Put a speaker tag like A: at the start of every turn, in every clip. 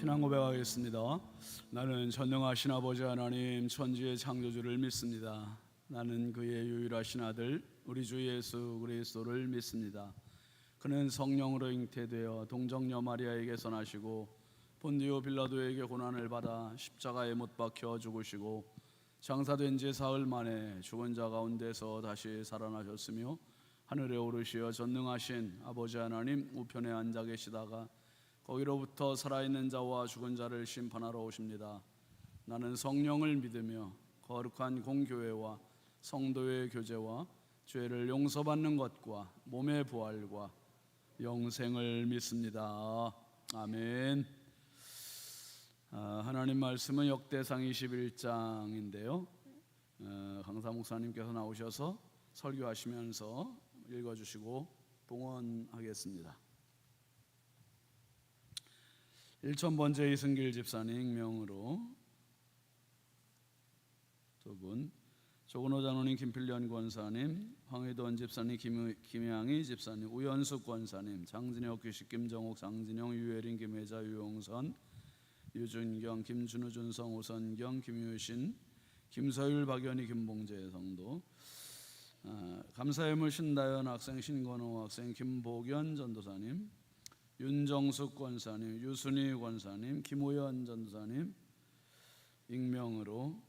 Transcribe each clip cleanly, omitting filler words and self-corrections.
A: 신앙 고백하겠습니다. 나는 전능하신 아버지 하나님 천지의 창조주를 믿습니다. 나는 그의 유일하신 아들 우리 주 예수 그리스도를 믿습니다. 그는 성령으로 잉태되어 동정녀 마리아에게서 나시고 본디오 빌라도에게 고난을 받아 십자가에 못 박혀 죽으시고 장사된 지 사흘 만에 죽은 자 가운데서 다시 살아나셨으며 하늘에 오르시어 전능하신 아버지 하나님 우편에 앉아 계시다가 거기로부터 살아있는 자와 죽은 자를 심판하러 오십니다. 나는 성령을 믿으며 거룩한 공교회와 성도의 교제와 죄를 용서받는 것과 몸의 부활과 영생을 믿습니다. 아멘. 하나님 말씀은 역대상 21장인데요 강사 목사님께서 나오셔서 설교하시면서 읽어주시고 봉헌하겠습니다. 1000번째 이승길 집사님 익명으로 두 분, 조근호 장로님, 김필련 권사님, 황희돈 집사님, 김양희 집사님, 우연숙 권사님, 장진혁 귀식, 김정옥, 장진영, 유혜린, 김혜자, 유용선, 유준경, 김준우, 준성, 오선경, 김유신, 김서율, 박연희, 김봉재 성도, 감사예물 신다연 학생, 신건호 학생, 김복연 전도사님, 윤정숙 권사님, 유순희 권사님, 김우연 전도사님, 익명으로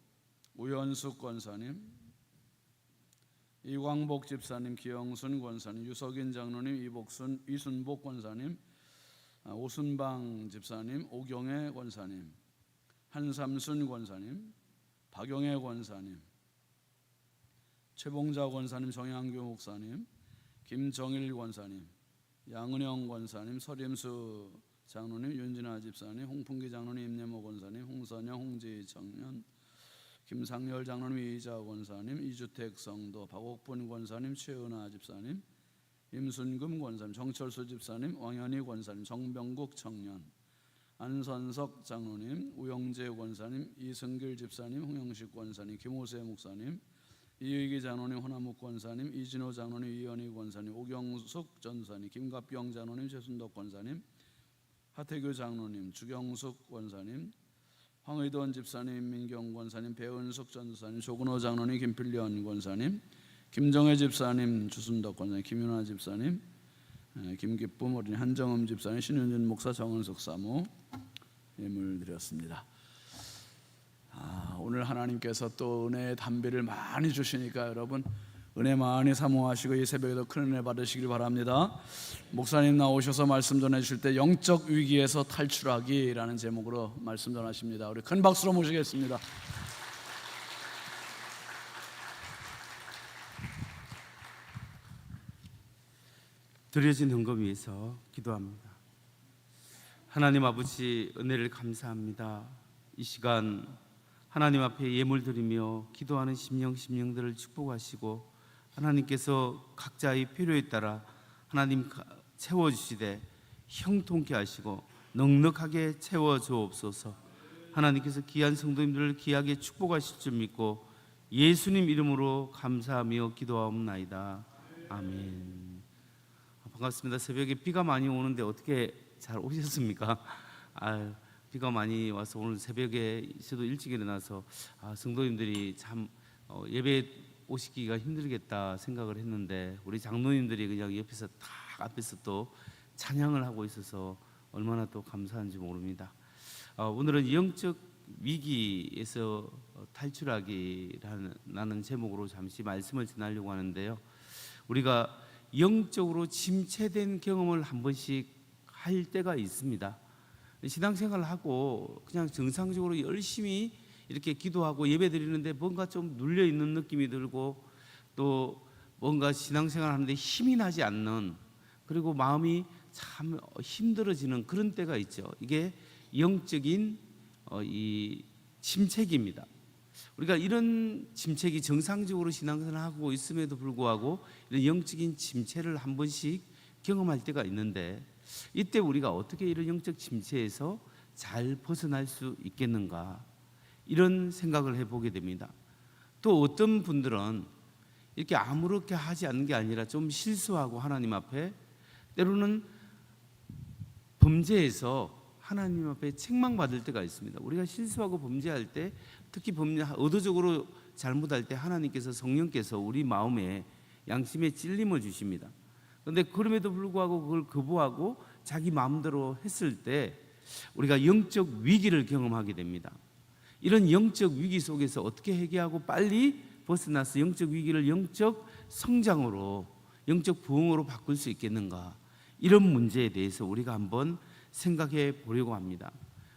A: 우연숙 권사님, 이광복 집사님, 기영순 권사님, 유석인 장로님, 이순복 권사님, 오순방 집사님, 오경애 권사님, 한삼순 권사님, 박용애 권사님, 최봉자 권사님, 정양규 목사님, 김정일 권사님, 양은영 권사님, 서림수 장로님, 윤진아 집사님, 홍풍기 장로님, 임예모 권사님, 홍선영, 홍지희 청년, 김상열 장로님, 이자 권사님, 이주택 성도, 박옥분 권사님, 최은아 집사님, 임순금 권사님, 정철수 집사님, 왕현희 권사님, 정병국 청년, 안선석 장로님, 우영재 권사님, 이승길 집사님, 홍영식 권사님, 김호세 목사님, 이의기 장로님, 호남욱 권사님, 이진호 장로님, 이현희 권사님, 오경숙 전사님, 김갑경 장로님, 최순덕 권사님, 하태규 장로님, 주경숙 권사님, 황의돈 집사님, 민경 권사님, 배은숙 전사님, 조근호 장로님, 김필련 권사님, 김정혜 집사님, 주순덕 권사님, 김윤아 집사님, 김기쁨 어린이, 한정음 집사님, 신윤진 목사, 정은석 사모 예물 드렸습니다. 오늘 하나님께서 또 은혜의 담비를 많이 주시니까 여러분 은혜 많이 사모하시고 이 새벽에 더 큰 은혜 받으시길 바랍니다. 목사님 나오셔서 말씀 전해주실 때 영적 위기에서 탈출하기라는 제목으로 말씀 전하십니다. 우리 큰 박수로 모시겠습니다.
B: 드려진 헌금 위해서 기도합니다. 하나님 아버지, 은혜를 감사합니다. 이 시간 하나님 앞에 예물 드리며 기도하는 심령들을 축복하시고 하나님께서 각자의 필요에 따라 하나님 채워주시되 형통케 하시고 넉넉하게 채워주옵소서. 하나님께서 귀한 성도님들을 귀하게 축복하실 줄 믿고 예수님 이름으로 감사하며 기도하옵나이다. 아멘. 반갑습니다. 새벽에 비가 많이 오는데 어떻게 잘 오셨습니까? 비가 많이 와서 오늘 새벽에 저도 일찍 일어나서 성도님들이 참 예배 오시기가 힘들겠다 생각을 했는데 우리 장로님들이 그냥 옆에서 다 앞에서 또 찬양을 하고 있어서 얼마나 또 감사한지 모릅니다. 오늘은 영적 위기에서 탈출하기라는 제목으로 잠시 말씀을 전하려고 하는데요. 우리가 영적으로 침체된 경험을 한 번씩 할 때가 있습니다. 신앙생활을 하고 그냥 정상적으로 열심히 이렇게 기도하고 예배 드리는데 뭔가 좀 눌려있는 느낌이 들고 또 뭔가 신앙생활 하는데 힘이 나지 않는, 그리고 마음이 참 힘들어지는 그런 때가 있죠. 이게 영적인 이 침체기입니다. 우리가 이런 침체기, 정상적으로 신앙생활을 하고 있음에도 불구하고 이런 영적인 침체를 한 번씩 경험할 때가 있는데 이때 우리가 어떻게 이런 영적 침체에서 잘 벗어날 수 있겠는가, 이런 생각을 해보게 됩니다. 또 어떤 분들은 이렇게 아무렇게 하지 않는 게 아니라 좀 실수하고 하나님 앞에 때로는 범죄에서 하나님 앞에 책망받을 때가 있습니다. 우리가 실수하고 범죄할 때, 특히 의도적으로 잘못할 때 하나님께서, 성령께서 우리 마음에 양심의 찔림을 주십니다. 그런데 그럼에도 불구하고 그걸 거부하고 자기 마음대로 했을 때 우리가 영적 위기를 경험하게 됩니다. 이런 영적 위기 속에서 어떻게 해결하고 빨리 벗어나서 영적 위기를 영적 성장으로, 영적 부흥으로 바꿀 수 있겠는가, 이런 문제에 대해서 우리가 한번 생각해 보려고 합니다.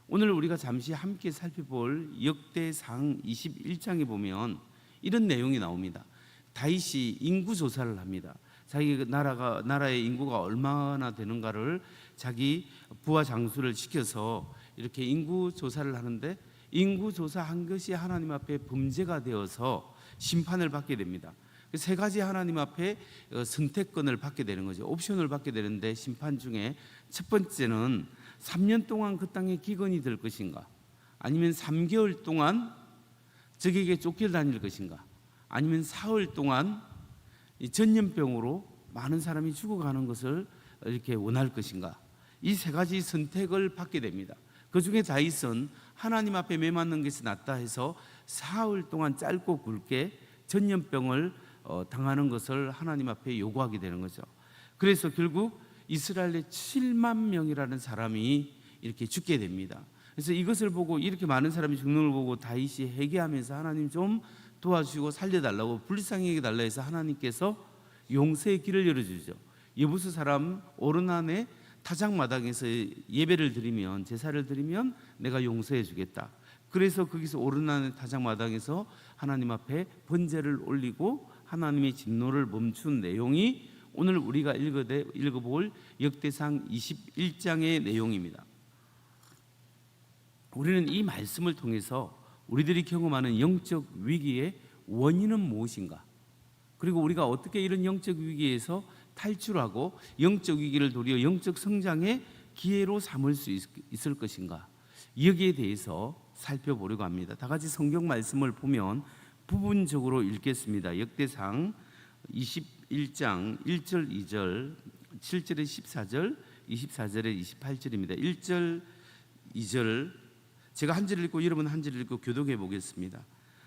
B: 오늘 우리가 잠시 함께 살펴볼 역대상 21장에 보면 이런 내용이 나옵니다. 다윗이 인구 조사를 합니다. 자기 나라의 인구가 얼마나 되는가를 자기 부하 장수를 시켜서 이렇게 인구 조사를 하는데, 인구 조사한 것이 하나님 앞에 범죄가 되어서 심판을 받게 됩니다. 세 가지 하나님 앞에 선택권을 받게 되는 거죠. 옵션을 받게 되는데, 심판 중에 첫 번째는 3년 동안 그 땅에 기근이 될 것인가, 아니면 3개월 동안 적에게 쫓겨다닐 것인가, 아니면 사흘 동안 이 전염병으로 많은 사람이 죽어가는 것을 이렇게 원할 것인가. 이 세 가지 선택을 받게 됩니다. 그 중에 다윗은 하나님 앞에 매맞는 것이 낫다 해서 사흘 동안 짧고 굵게 전염병을 당하는 것을 하나님 앞에 요구하게 되는 거죠. 그래서 결국 이스라엘의 7만 명이라는 사람이 이렇게 죽게 됩니다. 그래서 이것을 보고, 이렇게 많은 사람이 죽는 걸 보고 다윗이 회개하면서 하나님 좀 도와주시고 살려달라고 불쌍히 여겨달라 해서 하나님께서 용서의 길을 열어주죠. 여부수 사람 오르난의 타작마당에서 예배를 드리면, 제사를 드리면 내가 용서해 주겠다. 그래서 거기서 오르난의 타작마당에서 하나님 앞에 번제를 올리고 하나님의 진노를 멈춘 내용이 오늘 우리가 읽어볼 역대상 21장의 내용입니다. 우리는 이 말씀을 통해서 우리들이 경험하는 영적 위기의 원인은 무엇인가, 그리고 우리가 어떻게 이런 영적 위기에서 탈출하고 영적 위기를 도리어 영적 성장의 기회로 삼을 수 있을 것인가, 여기에 대해서 살펴보려고 합니다. 다 같이 성경 말씀을 보면 부분적으로 읽겠습니다. 역대상 21장 1절 2절 7절에 14절 24절에 28절입니다. 1절 2절 제가 한 절 읽고 여러분 한 절 읽고 교독해 보겠습니다.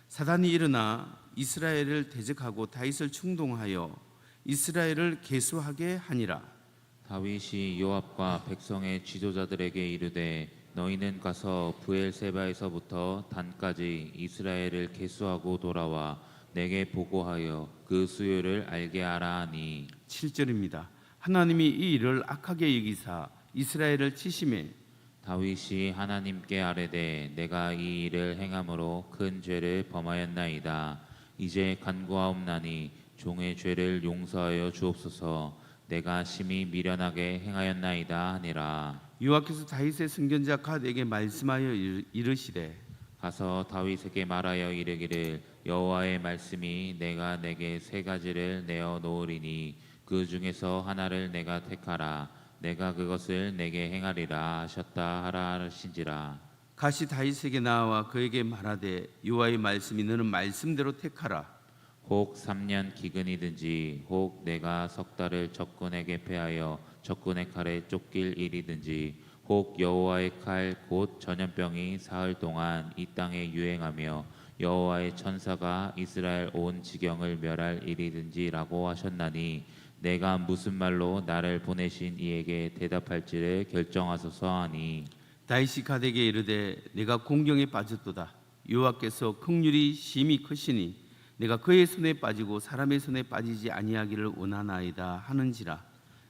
B: 사단이 일어나 이스라엘을 대적하고 다윗을 충동하여 이스라엘을 계수하게 하니라.
C: 다윗이 요압과 백성의 지도자들에게 이르되 너희는 가서 브엘세바에서부터 단까지 이스라엘을 계수하고 돌아와 내게 보고하여 그 수요를 알게 하라 하니.
B: 7절입니다. 하나님이 이 일을 악하게 여기사 이스라엘을 치심해
C: 다윗이 하나님께 아뢰되 내가 이 일을 행함으로 큰 죄를 범하였나이다. 이제 간구하옵나니 종의 죄를 용서하여 주옵소서. 내가 심히 미련하게 행하였나이다 하니라.
B: 여호와께서 다윗의 선견자 갓에게 말씀하여 이르시되
C: 가서 다윗에게 말하여 이르기를 여호와의 말씀이 내가 내게 세 가지를 내어 놓으리니 그 중에서 하나를 내가 택하라. 내가 그것을 내게 행하리라 하셨다 하라 하신지라.
B: 갓이 다윗에게 나와 그에게 말하되 여호와의 말씀이 너는 말씀대로 택하라.
C: 혹 3년 기근이든지 혹 내가 석 달을 적군에게 패하여 적군의 칼에 쫓길 일이든지 혹 여호와의 칼 곧 전염병이 사흘 동안 이 땅에 유행하며 여호와의 천사가 이스라엘 온 지경을 멸할 일이든지라고 하셨나니 내가 무슨 말로 나를 보내신 이에게 대답할지를 결정하소서 하니.
B: 다윗이 갓에게 이르되 내가 공경에 빠졌도다. 여호와께서 긍휼이 심히 크시니 내가 그의 손에 빠지고 사람의 손에 빠지지 아니하기를 원하나이다 하는지라.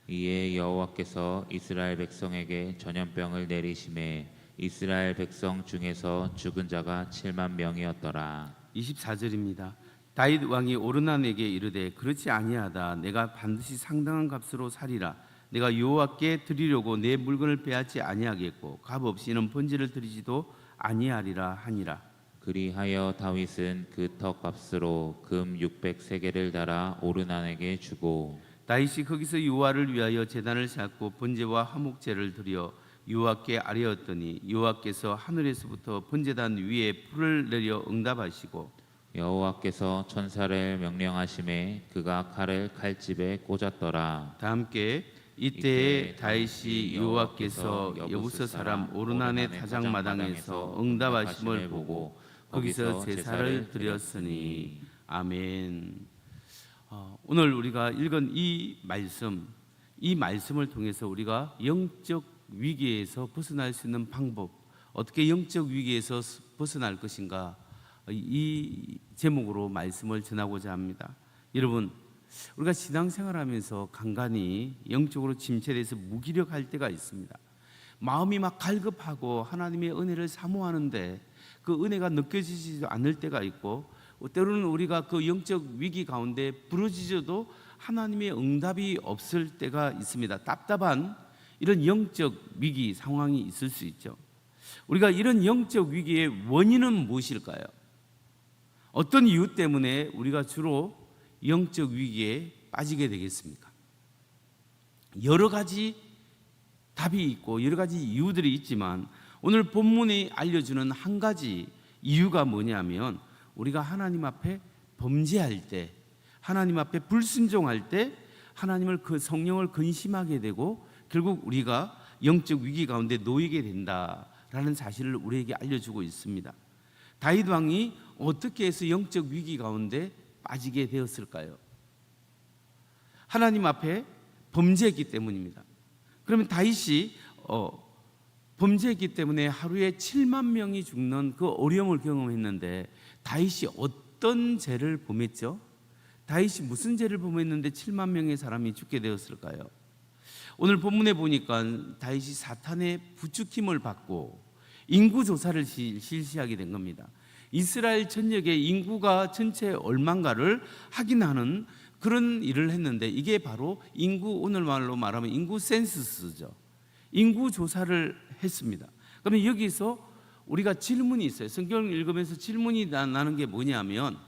C: 이에 여호와께서 이스라엘 백성에게 전염병을 내리심에 이스라엘 백성 중에서 죽은 자가 7만 명이었더라.
B: 24절입니다. 다윗 왕이 오르난에게 이르되 그렇지 아니하다. 내가 반드시 상당한 값으로 사리라. 내가 여호와께 드리려고 내 물건을 빼앗지 아니하겠고 값 없이는 번제를 드리지도 아니하리라 하니라.
C: 그리하여 다윗은 그 터 값으로 금 600세겔을 달아 오르난에게 주고
B: 다윗이 거기서 여호와를 위하여 제단을 쌓고 번제와 화목제를 드려 여호와께 아뢰었더니 여호와께서 하늘에서부터 번제단 위에 불을 내려 응답하시고
C: 여호와께서 천사를 명령하심에 그가 칼을 칼집에 꽂았더라.
B: 다 함께 이때 다윗이 여호와께서 여부스 사람 오르난의 타작마당에서 응답하심을 보고 거기서 제사를 드렸으니. 아멘. 오늘 우리가 읽은 이 말씀을 통해서 우리가 영적 위기에서 벗어날 수 있는 방법, 어떻게 영적 위기에서 벗어날 것인가, 이 제목으로 말씀을 전하고자 합니다. 여러분, 우리가 신앙생활하면서 간간히 영적으로 침체돼서 무기력할 때가 있습니다. 마음이 막 갈급하고 하나님의 은혜를 사모하는데 그 은혜가 느껴지지 않을 때가 있고, 때로는 우리가 그 영적 위기 가운데 부르짖어도 하나님의 응답이 없을 때가 있습니다. 답답한 이런 영적 위기 상황이 있을 수 있죠. 우리가 이런 영적 위기의 원인은 무엇일까요? 어떤 이유 때문에 우리가 주로 영적 위기에 빠지게 되겠습니까? 여러 가지 답이 있고 여러 가지 이유들이 있지만 오늘 본문이 알려주는 한 가지 이유가 뭐냐면, 우리가 하나님 앞에 범죄할 때, 하나님 앞에 불순종할 때 하나님을 그 성령을 근심하게 되고 결국 우리가 영적 위기 가운데 놓이게 된다라는 사실을 우리에게 알려주고 있습니다. 다윗 왕이 어떻게 해서 영적 위기 가운데 빠지게 되었을까요? 하나님 앞에 범죄했기 때문입니다. 그러면 다윗이 범죄했기 때문에 하루에 7만 명이 죽는 그 어려움을 경험했는데 다윗이 어떤 죄를 범했죠? 다윗이 무슨 죄를 범했는데 7만 명의 사람이 죽게 되었을까요? 오늘 본문에 보니까 다윗이 사탄의 부추김을 받고 인구 조사를 실시하게 된 겁니다. 이스라엘 전역의 인구가 전체 얼마인가를 확인하는 그런 일을 했는데, 이게 바로 인구, 오늘말로 말하면 인구 센서스죠. 인구 조사를 했습니다. 그러면 여기서 우리가 질문이 있어요. 성경을 읽으면서 질문이 나는 게 뭐냐면,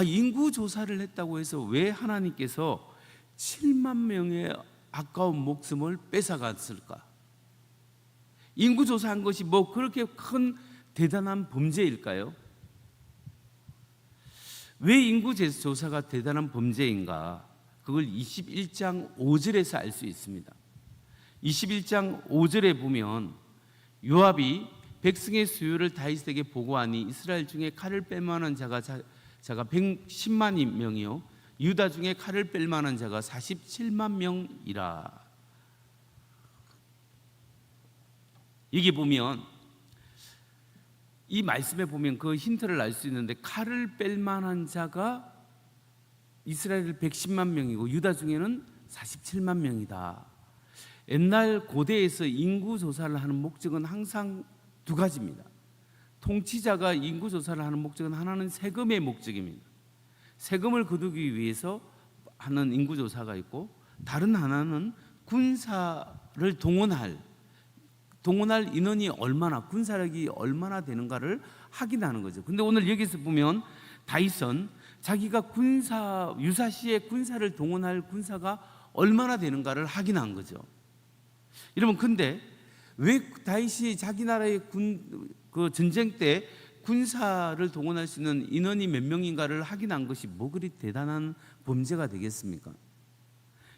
B: 인구 조사를 했다고 해서 왜 하나님께서 7만 명의 아까운 목숨을 뺏어갔을까? 인구 조사한 것이 뭐 그렇게 큰 대단한 범죄일까요? 왜 인구 조사가 대단한 범죄인가? 그걸 21장 5절에서 알 수 있습니다. 21장 5절에 보면 요압이 백성의 수요를 다윗에게 보고하니 이스라엘 중에 칼을 뺄 만한 자가 110만 명이요 유다 중에 칼을 뺄 만한 자가 47만 명이라. 여기 보면, 이 말씀에 보면 그 힌트를 알 수 있는데, 칼을 뺄 만한 자가 이스라엘 110만 명이고 유다 중에는 47만 명이다. 옛날 고대에서 인구 조사를 하는 목적은 항상 두 가지입니다. 통치자가 인구 조사를 하는 목적은 하나는 세금의 목적입니다. 세금을 거두기 위해서 하는 인구 조사가 있고, 다른 하나는 군사를 동원할 인원이 얼마나, 군사력이 얼마나 되는가를 확인하는 거죠. 근데 오늘 여기서 보면 다윗은 자기가 유사시에 군사를 동원할 군사가 얼마나 되는가를 확인한 거죠. 여러분, 근데 왜 다윗이 자기 나라의 그 전쟁 때 군사를 동원할 수 있는 인원이 몇 명인가를 확인한 것이 뭐 그리 대단한 범죄가 되겠습니까?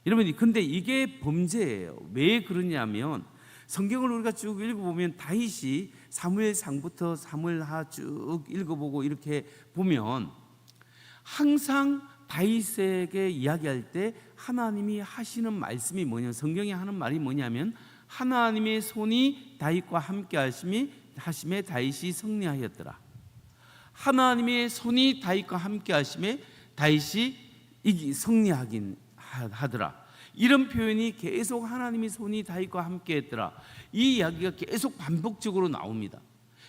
B: 여러분, 근데 이게 범죄예요. 왜 그러냐면, 성경을 우리가 쭉 읽어보면 다윗이 사무엘상부터 사무엘하 쭉 읽어보고 이렇게 보면 항상 다윗에게 이야기할 때 하나님이 하시는 말씀이 뭐냐, 성경이 하는 말이 뭐냐면, 하나님의 손이 다윗과 함께 하심에 다윗이 승리하였더라. 하나님의 손이 다윗과 함께 하심에 다윗이 승리하긴 하더라. 이런 표현이 계속 하나님의 손이 다윗과 함께 했더라, 이 이야기가 계속 반복적으로 나옵니다.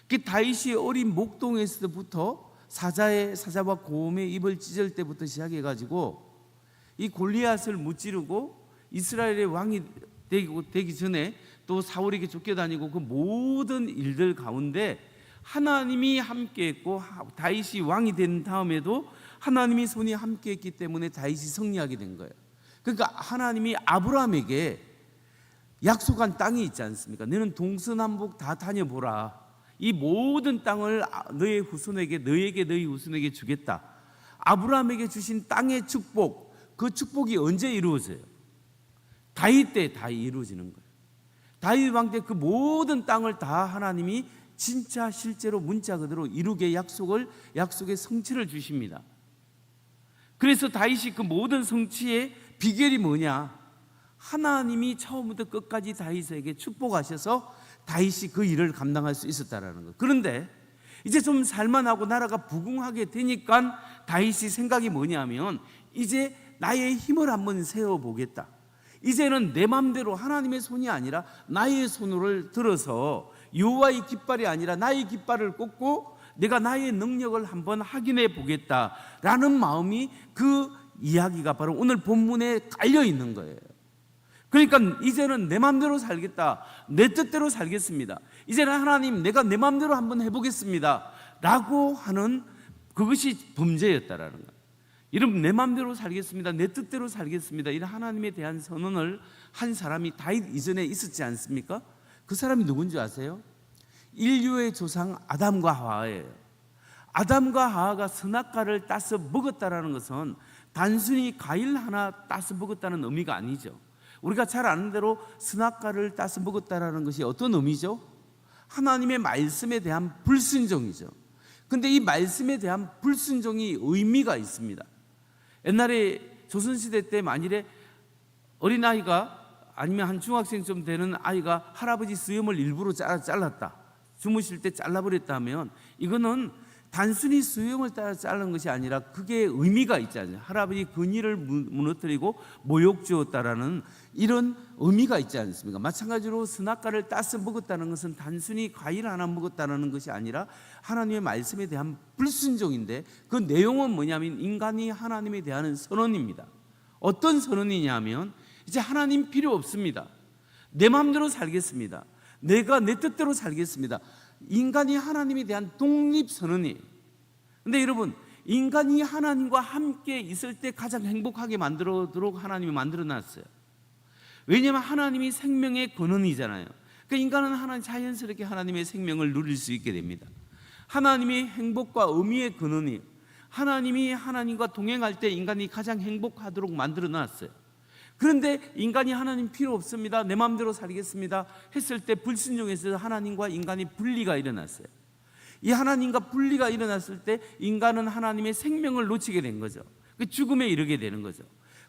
B: 그 다윗이 어린 목동에서부터 사자와 곰의 입을 찢을 때부터 시작해가지고 이 골리앗을 무찌르고 이스라엘의 왕이 되기 전에 또 사울에게 쫓겨다니고 그 모든 일들 가운데 하나님이 함께했고, 다윗이 왕이 된 다음에도 하나님의 손이 함께했기 때문에 다윗이 승리하게 된 거예요. 그러니까 하나님이 아브라함에게 약속한 땅이 있지 않습니까? 너는 동서남북 다 다녀보라. 이 모든 땅을 너의 후손에게, 너희 후손에게 주겠다. 아브라함에게 주신 땅의 축복, 그 축복이 언제 이루어져요? 다윗 때 다 이루어지는 거예요. 다윗 왕 때 그 모든 땅을 다 하나님이 진짜 실제로 문자 그대로 이루게 약속의 성취를 주십니다. 그래서 다윗이 그 모든 성취의 비결이 뭐냐? 하나님이 처음부터 끝까지 다윗에게 축복하셔서 다윗이 그 일을 감당할 수 있었다라는 거. 그런데 이제 좀 살만하고 나라가 부궁하게 되니까 다윗이 생각이 뭐냐면 이제 나의 힘을 한번 세워보겠다. 이제는 내 맘대로 하나님의 손이 아니라 나의 손을 들어서 여호와의 깃발이 아니라 나의 깃발을 꽂고 내가 나의 능력을 한번 확인해 보겠다라는 마음이 그 이야기가 바로 오늘 본문에 깔려 있는 거예요. 그러니까 이제는 내 맘대로 살겠다, 내 뜻대로 살겠습니다, 이제는 하나님 내가 내 맘대로 한번 해보겠습니다 라고 하는 그것이 범죄였다라는 거예요. 여러분, 내 맘대로 살겠습니다, 내 뜻대로 살겠습니다, 이런 하나님에 대한 선언을 한 사람이 다윗 이전에 있었지 않습니까? 그 사람이 누군지 아세요? 인류의 조상 아담과 하와예요. 아담과 하와가 선악과를 따서 먹었다라는 것은 단순히 과일 하나 따서 먹었다는 의미가 아니죠. 우리가 잘 아는 대로 선악과를 따서 먹었다라는 것이 어떤 의미죠? 하나님의 말씀에 대한 불순종이죠. 근데 이 말씀에 대한 불순종이 의미가 있습니다. 옛날에 조선시대 때 만일에 어린아이가 아니면 한 중학생쯤 되는 아이가 할아버지 수염을 일부러 잘랐다, 주무실 때 잘라버렸다 하면 이거는 단순히 수염을 따라 자른 것이 아니라 그게 의미가 있잖아요. 할아버지 근위를 무너뜨리고 모욕 주었다라는 이런 의미가 있지 않습니까? 마찬가지로 선악과를 따서 먹었다는 것은 단순히 과일 하나 먹었다는 것이 아니라 하나님의 말씀에 대한 불순종인데 그 내용은 뭐냐면 인간이 하나님에 대한 선언입니다. 어떤 선언이냐면 이제 하나님 필요 없습니다, 내 마음대로 살겠습니다, 내가 내 뜻대로 살겠습니다. 인간이 하나님에 대한 독립선언이에요. 근데 여러분, 인간이 하나님과 함께 있을 때 가장 행복하게 만들도록 하나님이 만들어놨어요. 왜냐하면 하나님이 생명의 근원이잖아요. 그러니까 인간은 자연스럽게 하나님의 생명을 누릴 수 있게 됩니다. 하나님의 행복과 의미의 근원이에요. 하나님이 하나님과 동행할 때 인간이 가장 행복하도록 만들어놨어요. 그런데 인간이 하나님 필요 없습니다, 내 마음대로 살겠습니다 했을 때 불순종에서 하나님과 인간이 분리가 일어났어요. 이 하나님과 분리가 일어났을 때 인간은 하나님의 생명을 놓치게 된 거죠. 그 죽음에 이르게 되는 거죠.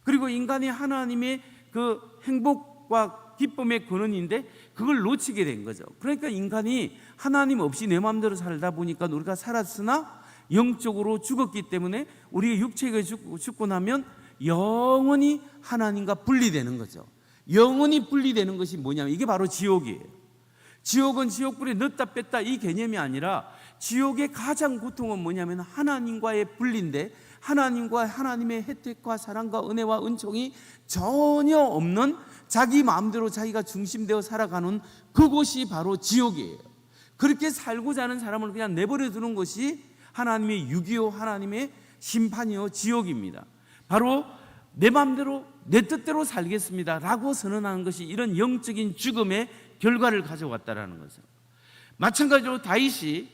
B: 그리고 인간이 하나님의 그 행복과 기쁨의 근원인데 그걸 놓치게 된 거죠. 그러니까 인간이 하나님 없이 내 마음대로 살다 보니까 우리가 살았으나 영적으로 죽었기 때문에 우리의 육체가 죽고 나면 영원히 하나님과 분리되는 거죠. 영원히 분리되는 것이 뭐냐면 이게 바로 지옥이에요. 지옥은 지옥불에 넣었다 뺐다 이 개념이 아니라 지옥의 가장 고통은 뭐냐면 하나님과의 분리인데 하나님과 하나님의 혜택과 사랑과 은혜와 은총이 전혀 없는 자기 마음대로 자기가 중심되어 살아가는 그곳이 바로 지옥이에요. 그렇게 살고자 하는 사람을 그냥 내버려 두는 것이 하나님의 유기요, 하나님의 심판이요, 지옥입니다. 바로 내 마음대로 내 뜻대로 살겠습니다 라고 선언하는 것이 이런 영적인 죽음의 결과를 가져왔다라는 거죠. 마찬가지로 다윗이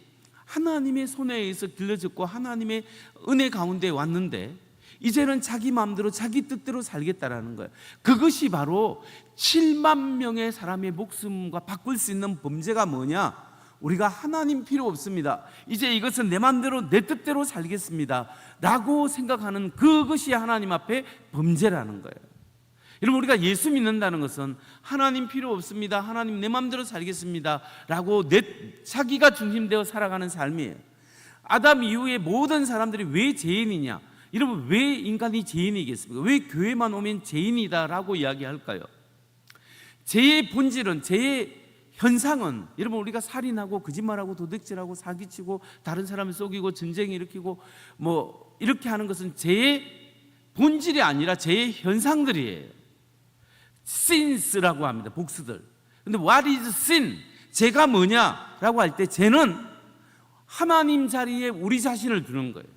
B: 하나님의 손에 의해서 길러졌고 하나님의 은혜 가운데 왔는데 이제는 자기 마음대로 자기 뜻대로 살겠다라는 거예요. 그것이 바로 7만 명의 사람의 목숨과 바꿀 수 있는 범죄가 뭐냐? 우리가 하나님 필요 없습니다, 이제 이것은 내 마음대로 내 뜻대로 살겠습니다 라고 생각하는 그것이 하나님 앞에 범죄라는 거예요. 여러분, 우리가 예수 믿는다는 것은 하나님 필요 없습니다, 하나님 내 마음대로 살겠습니다 라고 자기가 중심되어 살아가는 삶이에요. 아담 이후에 모든 사람들이 왜 죄인이냐? 여러분, 왜 인간이 죄인이겠습니까? 왜 교회만 오면 죄인이다 라고 이야기할까요? 죄의 본질은, 죄의 현상은, 여러분, 우리가 살인하고 거짓말하고 도둑질하고 사기치고 다른 사람을 속이고 전쟁 일으키고 뭐 이렇게 하는 것은 죄의 본질이 아니라 죄의 현상들이에요. sins라고 합니다, 복수들. 근데 what is sin? 죄가 뭐냐라고 할 때 죄는 하나님 자리에 우리 자신을 두는 거예요.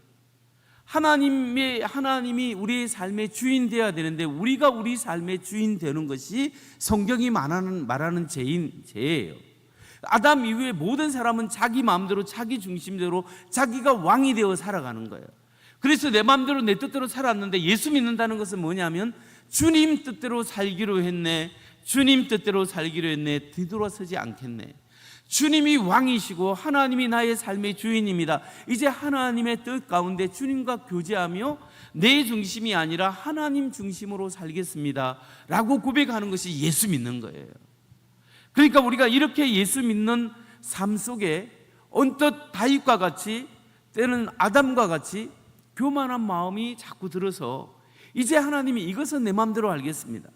B: 하나님이 우리의 삶의 주인 되어야 되는데 우리가 우리 삶의 주인 되는 것이 성경이 말하는 죄예요. 아담 이후에 모든 사람은 자기 마음대로 자기 중심대로 자기가 왕이 되어 살아가는 거예요. 그래서 내 마음대로 내 뜻대로 살았는데 예수 믿는다는 것은 뭐냐면 주님 뜻대로 살기로 했네. 주님 뜻대로 살기로 했네. 뒤돌아서지 않겠네. 주님이 왕이시고 하나님이 나의 삶의 주인입니다. 이제 하나님의 뜻 가운데 주님과 교제하며 내 중심이 아니라 하나님 중심으로 살겠습니다 라고 고백하는 것이 예수 믿는 거예요. 그러니까 우리가 이렇게 예수 믿는 삶 속에 언뜻 다윗과 같이, 때는 아담과 같이 교만한 마음이 자꾸 들어서 이제 하나님이 이것은 내 마음대로 알겠습니다,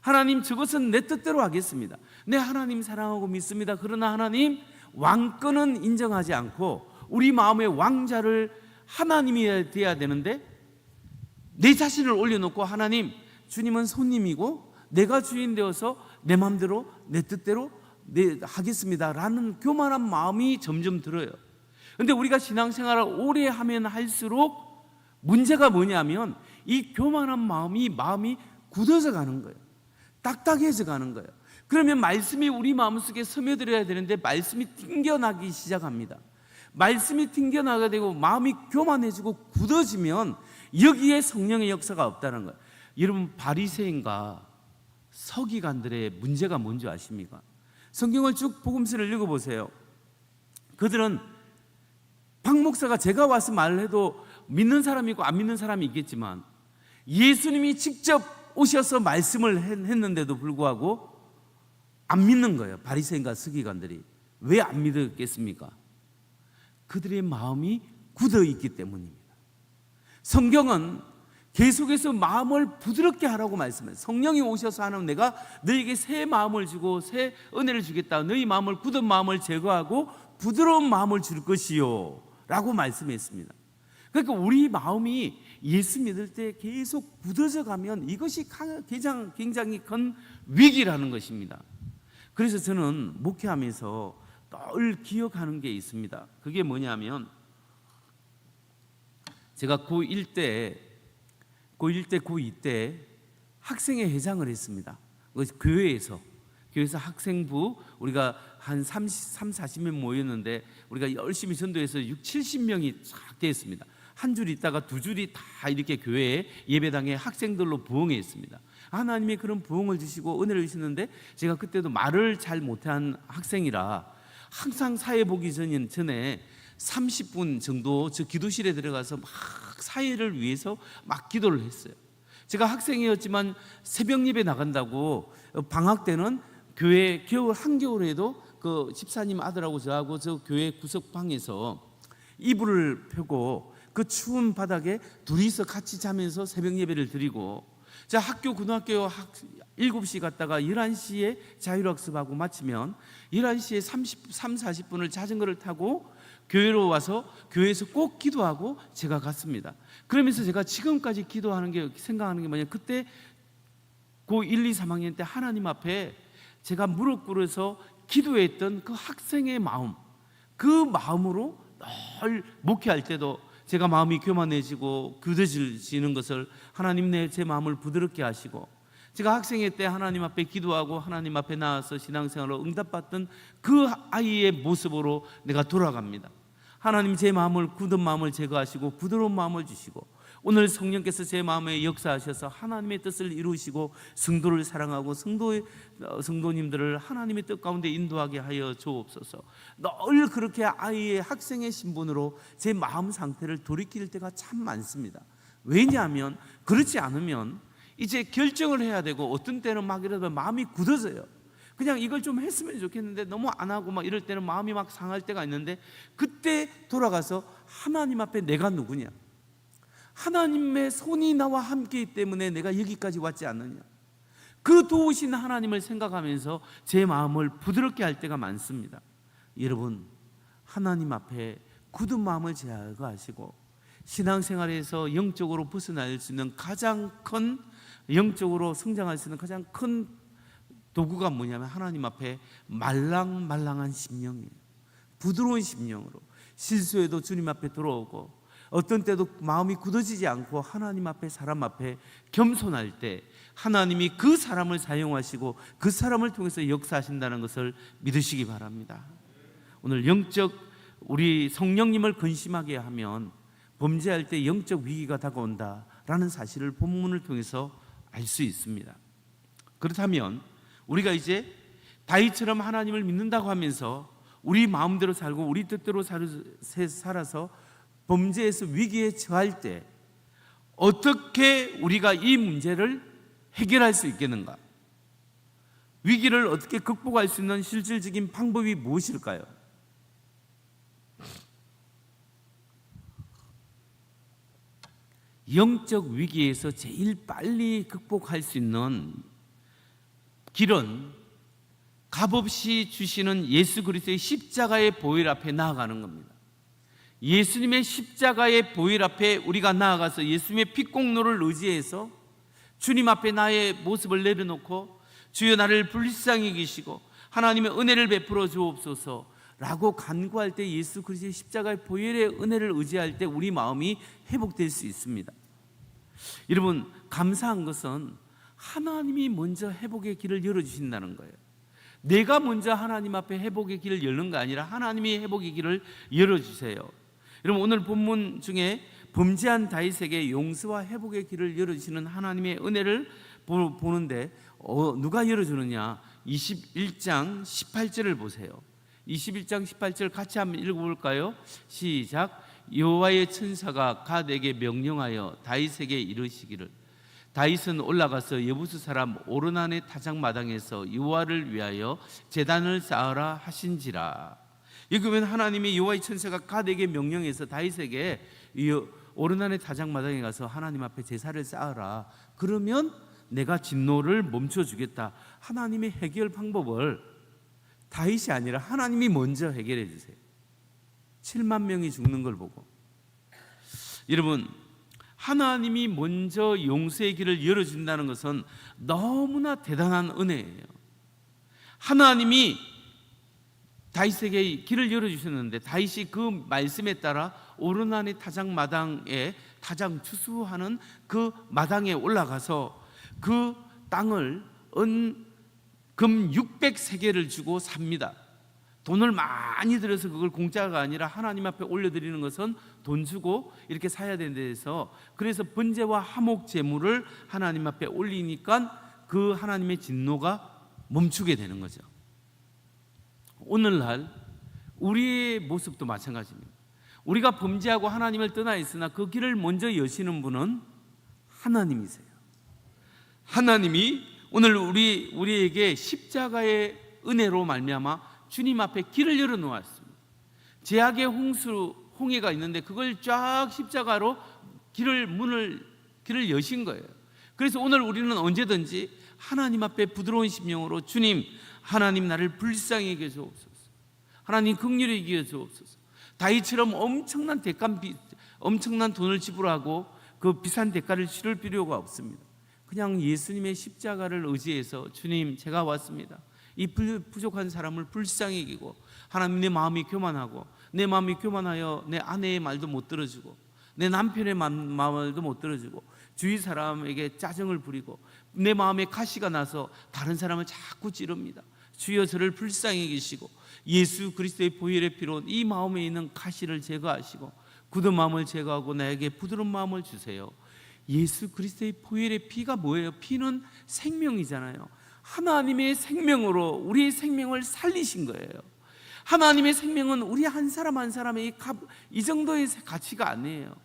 B: 하나님 저것은 내 뜻대로 하겠습니다, 내 하나님 사랑하고 믿습니다. 그러나 하나님 왕권은 인정하지 않고 우리 마음의 왕자를 하나님이 돼야 되는데 내 자신을 올려놓고 하나님, 주님은 손님이고 내가 주인 되어서 내 마음대로 내 뜻대로 하겠습니다 라는 교만한 마음이 점점 들어요. 그런데 우리가 신앙생활을 오래 하면 할수록 문제가 뭐냐면 이 교만한 마음이 굳어져 가는 거예요. 딱딱해져 가는 거예요. 그러면 말씀이 우리 마음속에 스며들어야 되는데 말씀이 튕겨나기 시작합니다. 말씀이 튕겨나게 되고 마음이 교만해지고 굳어지면 여기에 성령의 역사가 없다는 거예요. 여러분, 바리새인과 서기관들의 문제가 뭔지 아십니까? 성경을 쭉 복음서를 읽어보세요. 그들은 박 목사가 제가 와서 말을 해도 믿는 사람이 있고 안 믿는 사람이 있겠지만 예수님이 직접 오셔서 말씀을 했는데도 불구하고 안 믿는 거예요. 바리새인과 서기관들이. 왜 안 믿었겠습니까? 그들의 마음이 굳어 있기 때문입니다. 성경은 계속해서 마음을 부드럽게 하라고 말씀해요. 성령이 오셔서 하는 내가 너에게 새 마음을 주고 새 은혜를 주겠다. 너희 마음을 굳은 마음을 제거하고 부드러운 마음을 줄 것이요 라고 말씀했습니다. 그러니까 우리 마음이 예수 믿을 때 계속 굳어져 가면 이것이 굉장히 큰 위기라는 것입니다. 그래서 저는 목회하면서 늘 기억하는 게 있습니다. 그게 뭐냐면 제가 고1 때 고2 때 학생회 회장을 했습니다. 교회에서 학생부 우리가 한 40명 모였는데 우리가 열심히 전도해서 70명이 쫙 되었습니다. 한 줄 있다가 두 줄이 다 이렇게 교회에 예배당에 학생들로 부흥했습니다. 하나님이 그런 부흥을 주시고 은혜를 주시는데 제가 그때도 말을 잘 못한 학생이라 항상 사회 보기 전에 30분 정도 저 기도실에 들어가서 막 사회를 위해서 막 기도를 했어요. 제가 학생이었지만 새벽 예배 나간다고 방학 때는 교회 한겨울에도 그 집사님 아들하고 저하고 저 교회 구석방에서 이불을 펴고 그 추운 바닥에 둘이서 같이 자면서 새벽 예배를 드리고, 자 학교 고등학교 7시 갔다가 11시에 자율학습하고 마치면 11시에 40분을 자전거를 타고 교회로 와서 교회에서 꼭 기도하고 제가 갔습니다. 그러면서 제가 지금까지 생각하는 게 뭐냐면 그때 고 1, 2, 3학년 때 하나님 앞에 제가 무릎 꿇어서 기도했던 그 학생의 마음, 그 마음으로 늘 목회할 때도 제가 마음이 교만해지고 굳어지는 것을 하나님 제 마음을 부드럽게 하시고, 제가 학생회 때 하나님 앞에 기도하고 하나님 앞에 나와서 신앙생활로 응답받던 그 아이의 모습으로 내가 돌아갑니다. 하나님 제 마음을 굳은 마음을 제거하시고 부드러운 마음을 주시고 오늘 성령께서 제 마음에 역사하셔서 하나님의 뜻을 이루시고 성도를 사랑하고 성도님들을 하나님의 뜻 가운데 인도하게 하여 주옵소서. 늘 그렇게 아이의 학생의 신분으로 제 마음 상태를 돌이킬 때가 참 많습니다. 왜냐하면 그렇지 않으면 이제 결정을 해야 되고 어떤 때는 막 이러다 마음이 굳어져요. 그냥 이걸 좀 했으면 좋겠는데 너무 안 하고 막 이럴 때는 마음이 막 상할 때가 있는데, 그때 돌아가서 하나님 앞에 내가 누구냐, 하나님의 손이 나와 함께 있기 때문에 내가 여기까지 왔지 않느냐, 그 도우신 하나님을 생각하면서 제 마음을 부드럽게 할 때가 많습니다. 여러분, 하나님 앞에 굳은 마음을 제거하시고 신앙생활에서 영적으로 벗어날 수 있는 가장 큰, 영적으로 성장할 수 있는 가장 큰 도구가 뭐냐면 하나님 앞에 말랑말랑한 심령이에요. 부드러운 심령으로 실수해도 주님 앞에 돌아오고 어떤 때도 마음이 굳어지지 않고 하나님 앞에, 사람 앞에 겸손할 때 하나님이 그 사람을 사용하시고 그 사람을 통해서 역사하신다는 것을 믿으시기 바랍니다. 오늘 영적 우리 성령님을 근심하게 하면 범죄할 때 영적 위기가 다가온다라는 사실을 본문을 통해서 알 수 있습니다. 그렇다면 우리가 이제 다윗처럼 하나님을 믿는다고 하면서 우리 마음대로 살고 우리 뜻대로 살아서 범죄에서 위기에 처할 때 어떻게 우리가 이 문제를 해결할 수 있겠는가? 위기를 어떻게 극복할 수 있는 실질적인 방법이 무엇일까요? 영적 위기에서 제일 빨리 극복할 수 있는 길은 값없이 주시는 예수 그리스도의 십자가의 보혈 앞에 나아가는 겁니다. 예수님의 십자가의 보혈 앞에 우리가 나아가서 예수님의 피공로를 의지해서 주님 앞에 나의 모습을 내려놓고 주여 나를 불쌍히 여기시고 하나님의 은혜를 베풀어 주옵소서 라고 간구할 때 예수 그리스도의 십자가의 보혈의 은혜를 의지할 때 우리 마음이 회복될 수 있습니다. 여러분, 감사한 것은 하나님이 먼저 회복의 길을 열어주신다는 거예요. 내가 먼저 하나님 앞에 회복의 길을 열는 거 아니라 하나님이 회복의 길을 열어주세요. 여러분, 오늘 본문 중에 범죄한 다윗에게 용서와 회복의 길을 열어주시는 하나님의 은혜를 보는데 누가 열어주느냐? 21장 18절을 보세요. 21장 18절 같이 한번 읽어볼까요? 시작. 여호와의 천사가 갓에게 명령하여 다윗에게 이르시기를 다윗은 올라가서 여부스 사람 오르난의 타작마당에서 여호와를 위하여 제단을 쌓으라 하신지라. 여기 보면 하나님이 여호와의 천사가 갓에게 명령해서 다윗에게 오르난의 타작마당에 가서 하나님 앞에 제사를 쌓으라. 그러면 내가 진노를 멈춰주겠다. 하나님의 해결 방법을 다윗이 아니라 하나님이 먼저 해결해 주세요. 7만 명이 죽는 걸 보고. 여러분, 하나님이 먼저 용서의 길을 열어준다는 것은 너무나 대단한 은혜예요. 하나님이 다윗에게 길을 열어주셨는데 다윗이 그 말씀에 따라 오르난의 타작마당에 타작 추수하는 그 마당에 올라가서 그 땅을 금 600세겔을 주고 삽니다. 돈을 많이 들여서 그걸 공짜가 아니라 하나님 앞에 올려드리는 것은 돈 주고 이렇게 사야 되는 데서, 그래서 번제와 화목 제물을 하나님 앞에 올리니까 그 하나님의 진노가 멈추게 되는 거죠. 오늘날 우리의 모습도 마찬가지입니다. 우리가 범죄하고 하나님을 떠나 있으나 그 길을 먼저 여시는 분은 하나님이세요. 하나님이 오늘 우리에게 십자가의 은혜로 말미암아 주님 앞에 길을 열어 놓았습니다. 제약의 홍해가 있는데 그걸 쫙 십자가로 길을 여신 거예요. 그래서 오늘 우리는 언제든지 하나님 앞에 부드러운 심령으로 주님, 하나님 나를 불쌍히 여겨 주옵소서. 하나님 긍휼히 여겨 주옵소서. 다윗처럼 엄청난 돈을 지불하고 그 비싼 대가를 치를 필요가 없습니다. 그냥 예수님의 십자가를 의지해서 주님, 제가 왔습니다. 이 부족한 사람을 불쌍히 여기고, 하나님 내 마음이 교만하고, 내 마음이 교만하여 내 아내의 말도 못 들어주고 내 남편의 말도 못 들어주고 주위 사람에게 짜증을 부리고 내 마음에 가시가 나서 다른 사람을 자꾸 찌릅니다. 주여 저를 불쌍히 여기시고 예수 그리스도의 보혈의 피로 이 마음에 있는 가시를 제거하시고 굳은 마음을 제거하고 나에게 부드러운 마음을 주세요. 예수 그리스도의 보혈의 피가 뭐예요? 피는 생명이잖아요. 하나님의 생명으로 우리의 생명을 살리신 거예요. 하나님의 생명은 우리 한 사람 한 사람의 이 정도의 가치가 아니에요.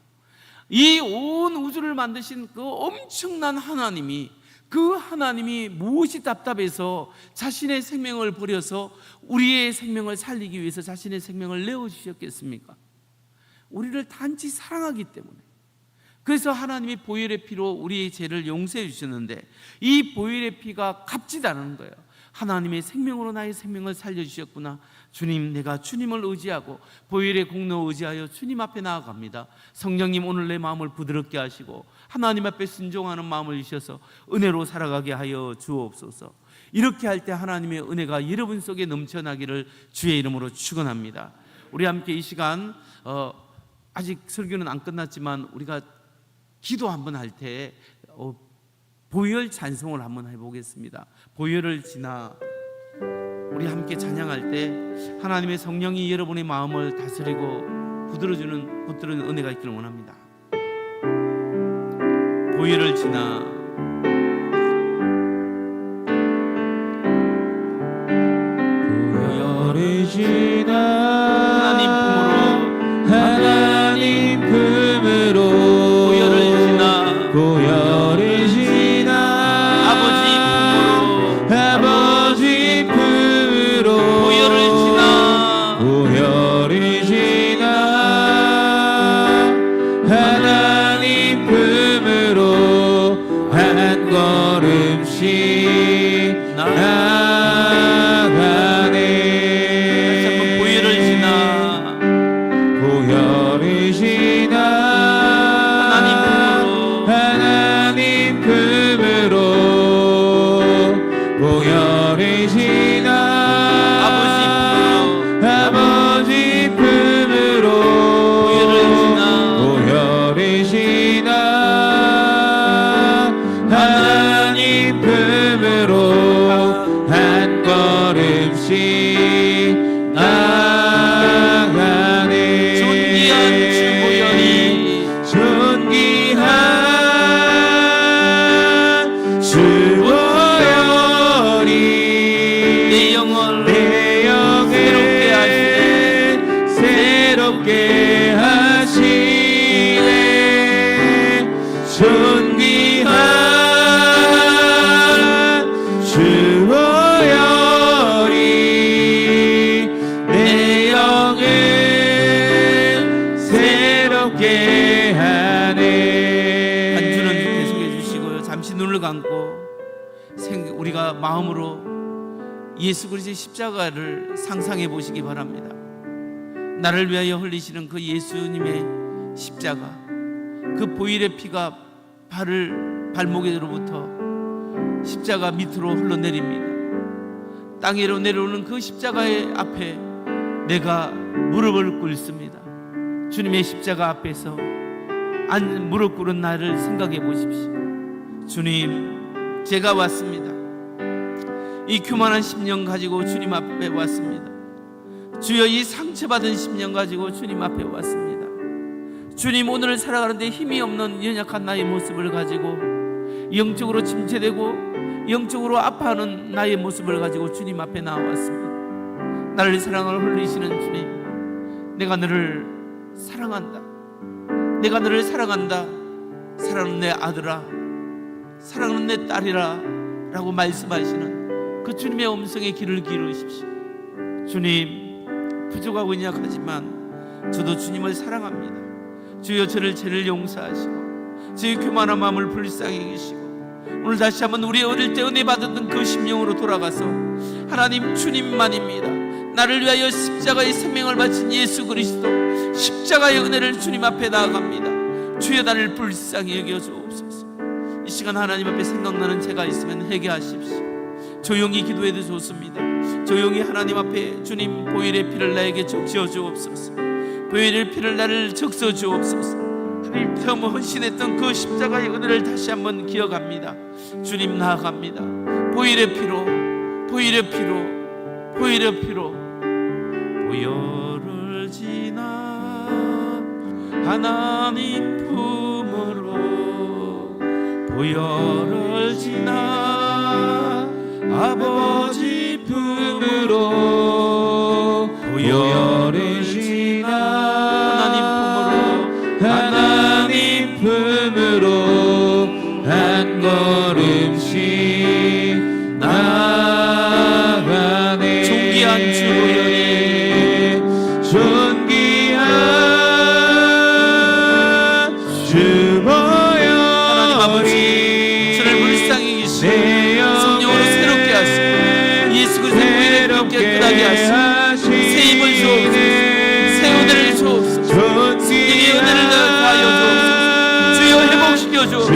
B: 이 온 우주를 만드신 그 엄청난 하나님이, 그 하나님이 무엇이 답답해서 자신의 생명을 버려서 우리의 생명을 살리기 위해서 자신의 생명을 내어주셨겠습니까? 우리를 단지 사랑하기 때문에. 그래서 하나님이 보혈의 피로 우리의 죄를 용서해 주셨는데 이 보혈의 피가 값지지 않은 거예요. 하나님의 생명으로 나의 생명을 살려주셨구나. 주님, 내가 주님을 의지하고 보혈의 공로 의지하여 주님 앞에 나아갑니다. 성령님, 오늘 내 마음을 부드럽게 하시고 하나님 앞에 순종하는 마음을 주셔서 은혜로 살아가게 하여 주옵소서. 이렇게 할 때 하나님의 은혜가 여러분 속에 넘쳐나기를 주의 이름으로 축원합니다. 우리 함께 이 시간 아직 설교는 안 끝났지만 우리가 기도 한번 할 때 보혈 찬송을 한번 해보겠습니다. 보혈을 지나 우리 함께 찬양할 때 하나님의 성령이 여러분의 마음을 다스리고 붙들어주는 은혜가 있기를 원합니다. 보혈을 지나
C: 보여르시나
B: 하나님 품으로
C: 보여르시나
B: 보여르시나 아버지 품으로
C: 보여르시나
B: 하나님 품으로 한 걸음씩 나가네. 다시 한번 보여르시나 하나님 품으로 보여르시나 아버지 품으로 보여르시나 하나님 품으로 한 걸음씩 나가네. 존귀한 주 보혈이 존귀한 주 보혈이 내 영을 새롭게 하시네. 존귀한 주 보혈이 내 영을 새롭게 하네. 한 주는 계속해 주시고요. 잠시 눈을 감고 우리가 마음으로 예수 그리스도의 십자가를 상상해 보시기 바랍니다. 나를 위하여 흘리시는 그 예수님의 십자가, 그 보혈의 피가 발목에로부터 십자가 밑으로 흘러내립니다. 땅으로 내려오는 그 십자가의 앞에 내가 무릎을 꿇습니다. 주님의 십자가 앞에서 무릎 꿇은 나를 생각해 보십시오. 주님, 제가 왔습니다. 이 교만한 심령 가지고 주님 앞에 왔습니다. 주여, 이 상처받은 심령 가지고 주님 앞에 왔습니다. 주님, 오늘 살아가는데 힘이 없는 연약한 나의 모습을 가지고 영적으로 침체되고 영적으로 아파하는 나의 모습을 가지고 주님 앞에 나왔습니다. 나를 사랑을 흘리시는 주님, 내가 너를 사랑한다. 내가 너를 사랑한다. 사랑하는 내 아들아, 사랑하는 내 딸이라 라고 말씀하시는 그 주님의 음성에 귀를 기울이십시오. 주님, 부족하고 연약하지만 저도 주님을 사랑합니다. 주여, 저를 죄를 용서하시고 저의 교만한 마음을 불쌍히 여기시고 오늘 다시 한번 우리 어릴 때 은혜 받았던 그 심령으로 돌아가서 하나님, 주님만입니다. 나를 위하여 십자가의 생명을 바친 예수 그리스도 십자가의 은혜를 주님 앞에 나아갑니다. 주여, 나를 불쌍히 여겨 주옵소서. 이 시간 하나님 앞에 생각나는 죄가 있으면 회개하십시오. 조용히 기도해도 좋습니다. 조용히 하나님 앞에 주님, 보혈의 피를 나에게 적셔 주옵소서. 보혈의 피를 나를 적셔 주옵소서. 주님, 처음 헌신했던 그 십자가의 은혜를 다시 한번 기억합니다. 주님, 나아갑니다. 보혈의 피로, 보혈의 피로, 보혈의 피로 보혈을 지나 하나님 품으로 보혈을 지나 아버지 품으로 보혈을 지나 하나님 품으로 한 걸음씩 나가네. 존귀한 주 보혈이 존귀한 주 보혈이 하나님 아버지, 저를 불쌍히 계시고 성령으로 새롭게 하시고 예수 그리스도의 보혈에 깨끗하게 하시고 새 힘을 주옵소서. 새 은혜를 주옵소서. 성령의 은혜를 더하여 주옵소서. 주여, 회복시켜 주옵소서.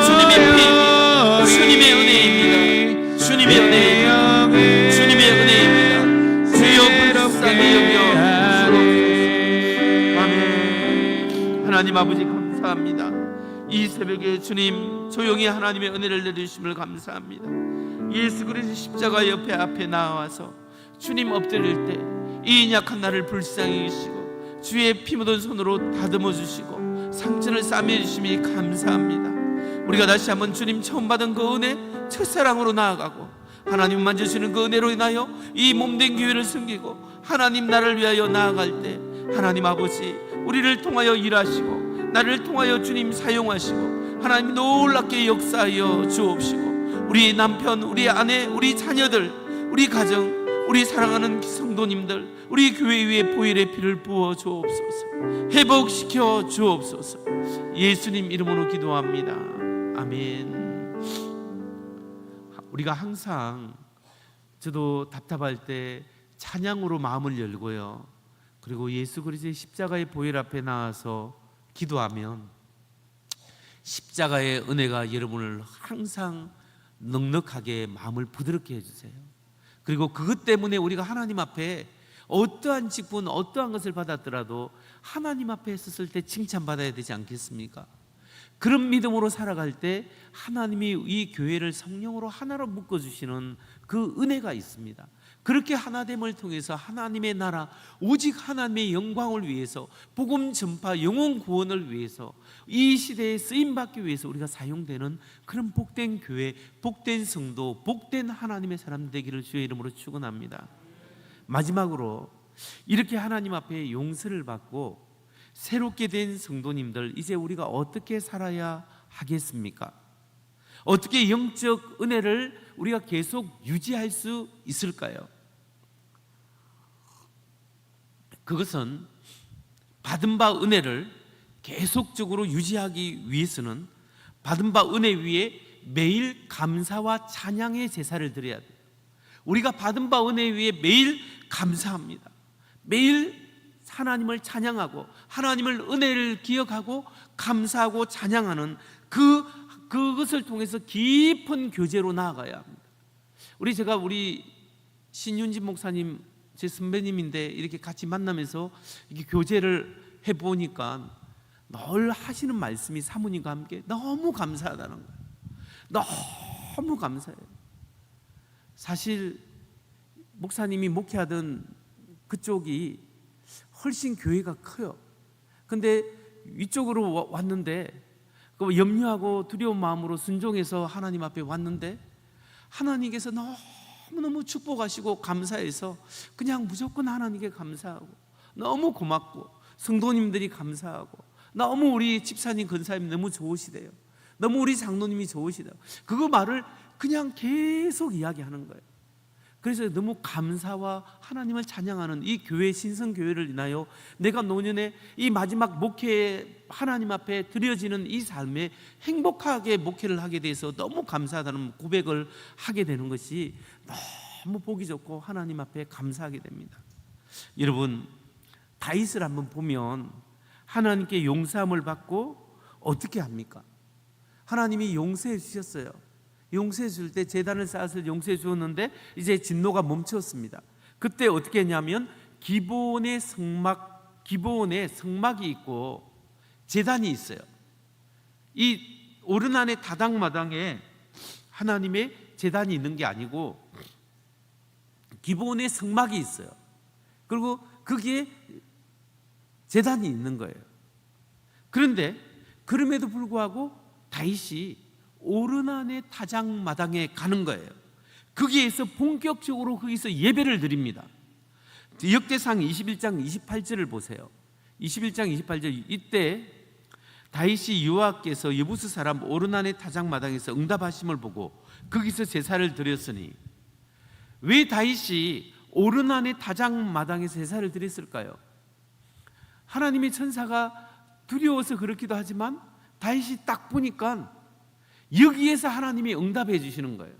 B: 주님의 피입니다. 주님의 은혜입니다. 주님의 은혜입니다. 주님의 은혜입니다. 주여, 불쌍히 여겨 주옵소서. 아멘. 하나님 아버지, 감사합니다. 이 새벽에 주님, 조용히 하나님의 은혜를 내리심을 감사합니다. 예수 그리스도 십자가 옆에 앞에 나와서 주님 엎드릴 때 이 약한 나를 불쌍히 여기시고 주의 피 묻은 손으로 다듬어 주시고 상처를 싸매 주심이 감사합니다. 우리가 다시 한번 주님 처음 받은 그 은혜, 첫사랑으로 나아가고 하나님 만져주시는 그 은혜로 인하여 이 몸된 교회를 섬기고 하나님 나를 위하여 나아갈 때 하나님 아버지 우리를 통하여 일하시고 나를 통하여 주님 사용하시고 하나님 놀랍게 역사하여 주옵시고 우리 남편, 우리 아내, 우리 자녀들, 우리 가정, 우리 사랑하는 성도님들 우리 교회 위에 보혈의 피를 부어 주옵소서. 회복시켜 주옵소서. 예수님 이름으로 기도합니다. 아멘. 우리가 항상 저도 답답할 때 찬양으로 마음을 열고요, 그리고 예수 그리스도의 십자가의 보혈 앞에 나와서 기도하면 십자가의 은혜가 여러분을 항상 넉넉하게 마음을 부드럽게 해주세요. 그리고 그것 때문에 우리가 하나님 앞에 어떠한 직분, 어떠한 것을 받았더라도 하나님 앞에 섰을 때 칭찬받아야 되지 않겠습니까? 그런 믿음으로 살아갈 때 하나님이 이 교회를 성령으로 하나로 묶어주시는 그 은혜가 있습니다. 그렇게 하나됨을 통해서 하나님의 나라, 오직 하나님의 영광을 위해서, 복음 전파, 영혼 구원을 위해서, 이 시대에 쓰임받기 위해서 우리가 사용되는 그런 복된 교회, 복된 성도, 복된 하나님의 사람 되기를 주의 이름으로 축원합니다. 마지막으로 이렇게 하나님 앞에 용서를 받고 새롭게 된 성도님들, 이제 우리가 어떻게 살아야 하겠습니까? 어떻게 영적 은혜를 우리가 계속 유지할 수 있을까요? 그것은 받은 바 은혜를 계속적으로 유지하기 위해서는 받은 바 은혜 위에 매일 감사와 찬양의 제사를 드려야 돼요. 우리가 받은 바 은혜 위에 매일 감사합니다. 매일 하나님을 찬양하고 하나님을 은혜를 기억하고 감사하고 찬양하는 그것을 통해서 깊은 교제로 나아가야 합니다. 제가 우리 신윤진 목사님 제 선배님인데 이렇게 같이 만나면서 이렇게 교제를 해보니까 늘 하시는 말씀이 사모님과 함께 너무 감사하다는 거예요. 너무 감사해요. 사실 목사님이 목회하던 그쪽이 훨씬 교회가 커요. 근데 이쪽으로 왔는데 염려하고 두려운 마음으로 순종해서 하나님 앞에 왔는데 하나님께서 너무너무 축복하시고 감사해서 그냥 무조건 하나님께 감사하고 너무 고맙고 성도님들이 감사하고 너무 우리 집사님 권사님 너무 좋으시대요. 너무 우리 장로님이 좋으시대요. 그거 말을 그냥 계속 이야기하는 거예요. 그래서 너무 감사와 하나님을 찬양하는 이 교회, 신성교회를 인하여 내가 노년에 이 마지막 목회에 하나님 앞에 드려지는 이 삶에 행복하게 목회를 하게 돼서 너무 감사하다는 고백을 하게 되는 것이 너무 보기 좋고 하나님 앞에 감사하게 됩니다. 여러분, 다윗을 한번 보면 하나님께 용서함을 받고 어떻게 합니까? 하나님이 용서해 주셨어요. 용서해 줄 때 제단을 쌓아서 용서해 주었는데 이제 진노가 멈췄습니다. 그때 어떻게 했냐면 기브온의 성막이 있고 제단이 있어요. 이 오르난의 다닥마당에 하나님의 제단이 있는 게 아니고 기브온의 성막이 있어요. 그리고 거기에 제단이 있는 거예요. 그런데 그럼에도 불구하고 다윗이 오르난의 타작마당에 가는 거예요. 거기에서 본격적으로 거기서 예배를 드립니다. 역대상 21장 28절을 보세요. 21장 28절, 이때 다윗이 여호와께서 여부스 사람 오르난의 타작마당에서 응답하심을 보고 거기서 제사를 드렸으니, 왜 다윗이 오르난의 타작마당에서 제사를 드렸을까요? 하나님의 천사가 두려워서 그렇기도 하지만 다윗이 딱 보니까 여기에서 하나님이 응답해 주시는 거예요.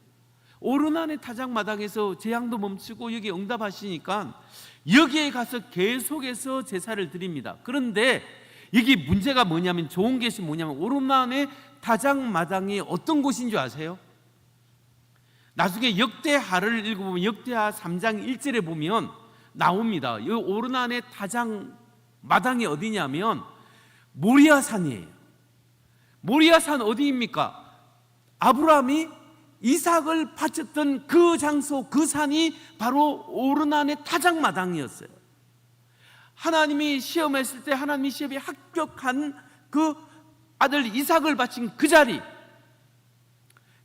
B: 오르난의 타작마당에서 재앙도 멈추고 여기 응답하시니까 여기에 가서 계속해서 제사를 드립니다. 그런데 여기 문제가 뭐냐면, 좋은 것이 뭐냐면 오르난의 타작마당이 어떤 곳인 줄 아세요? 나중에 역대하를 읽어보면 역대하 3장 1절에 보면 나옵니다. 이 오르난의 타작마당이 어디냐면 모리아산이에요. 모리아산 어디입니까? 아브라함이 이삭을 바쳤던 그 장소, 그 산이 바로 오르난의 타작마당이었어요. 하나님이 시험했을 때 하나님이 시험에 합격한 그 아들 이삭을 바친 그 자리.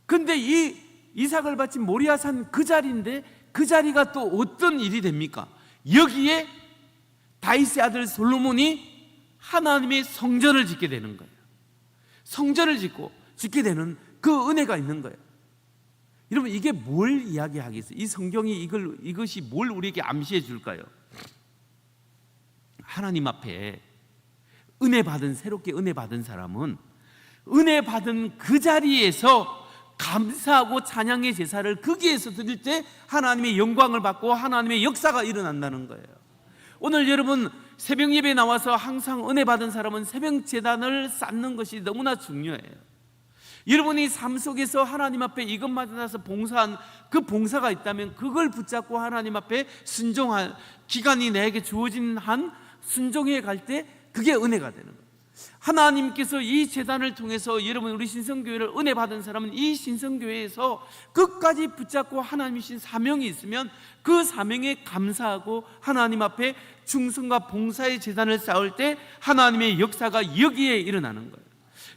B: 근데 이 이삭을 바친 모리아산 그 자리인데 그 자리가 또 어떤 일이 됩니까? 여기에 다윗의 아들 솔로몬이 하나님의 성전을 짓게 되는 거예요. 성전을 짓게 되는 그 은혜가 있는 거예요. 여러분, 이게 뭘 이야기하겠어요? 이 성경이 이것이 뭘 우리에게 암시해 줄까요? 하나님 앞에 새롭게 은혜 받은 사람은 은혜 받은 그 자리에서 감사하고 찬양의 제사를 거기에서 드릴 때 하나님의 영광을 받고 하나님의 역사가 일어난다는 거예요. 오늘 여러분 새벽 예배에 나와서 항상 은혜 받은 사람은 새벽 제단을 쌓는 것이 너무나 중요해요. 여러분이 삶 속에서 하나님 앞에 이것 맞아서 봉사한 그 봉사가 있다면 그걸 붙잡고 하나님 앞에 순종할 기간이 내게 주어진 한 순종해 갈 때 그게 은혜가 되는 거예요. 하나님께서 이 제단을 통해서 여러분 우리 신성교회를 은혜 받은 사람은 이 신성교회에서 끝까지 붙잡고 하나님이 주신 사명이 있으면 그 사명에 감사하고 하나님 앞에 충성과 봉사의 제단을 쌓을 때 하나님의 역사가 여기에 일어나는 거예요.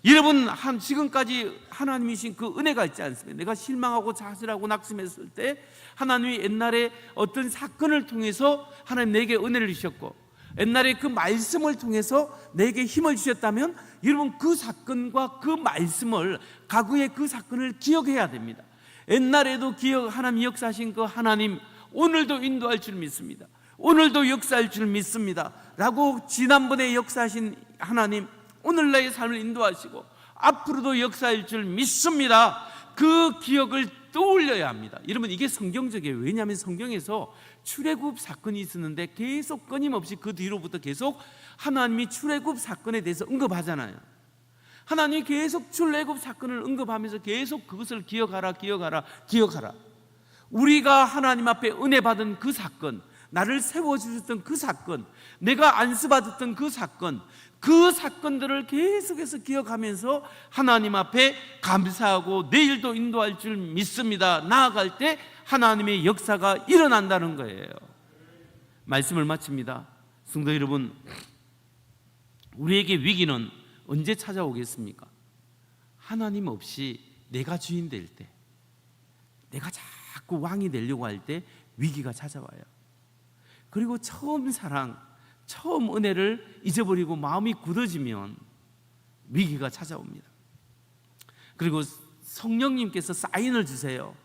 B: 여러분 지금까지 하나님이 주신 그 은혜가 있지 않습니까? 내가 실망하고 좌절하고 낙심했을 때 하나님이 옛날에 어떤 사건을 통해서 하나님 내게 은혜를 주셨고 옛날에 그 말씀을 통해서 내게 힘을 주셨다면 여러분 그 사건과 그 말씀을 과거의 그 사건을 기억해야 됩니다. 옛날에도 하나님 역사하신 그 하나님 오늘도 인도할 줄 믿습니다. 오늘도 역사할 줄 믿습니다 라고 지난번에 역사하신 하나님 오늘 나의 삶을 인도하시고 앞으로도 역사할 줄 믿습니다. 그 기억을 떠올려야 합니다. 여러분 이게 성경적이에요. 왜냐하면 성경에서 출애굽 사건이 있었는데 계속 끊임없이 그 뒤로부터 계속 하나님이 출애굽 사건에 대해서 언급하잖아요. 하나님이 계속 출애굽 사건을 언급하면서 계속 그것을 기억하라. 우리가 하나님 앞에 은혜 받은 그 사건, 나를 세워주셨던 그 사건, 내가 안수받았던 그 사건, 그 사건들을 계속해서 기억하면서 하나님 앞에 감사하고 내일도 인도할 줄 믿습니다 나아갈 때 하나님의 역사가 일어난다는 거예요. 말씀을 마칩니다. 성도 여러분, 우리에게 위기는 언제 찾아오겠습니까? 하나님 없이 내가 주인 될 때, 내가 자꾸 왕이 되려고 할 때 위기가 찾아와요. 그리고 처음 은혜를 잊어버리고 마음이 굳어지면 위기가 찾아옵니다. 그리고 성령님께서 사인을 주세요.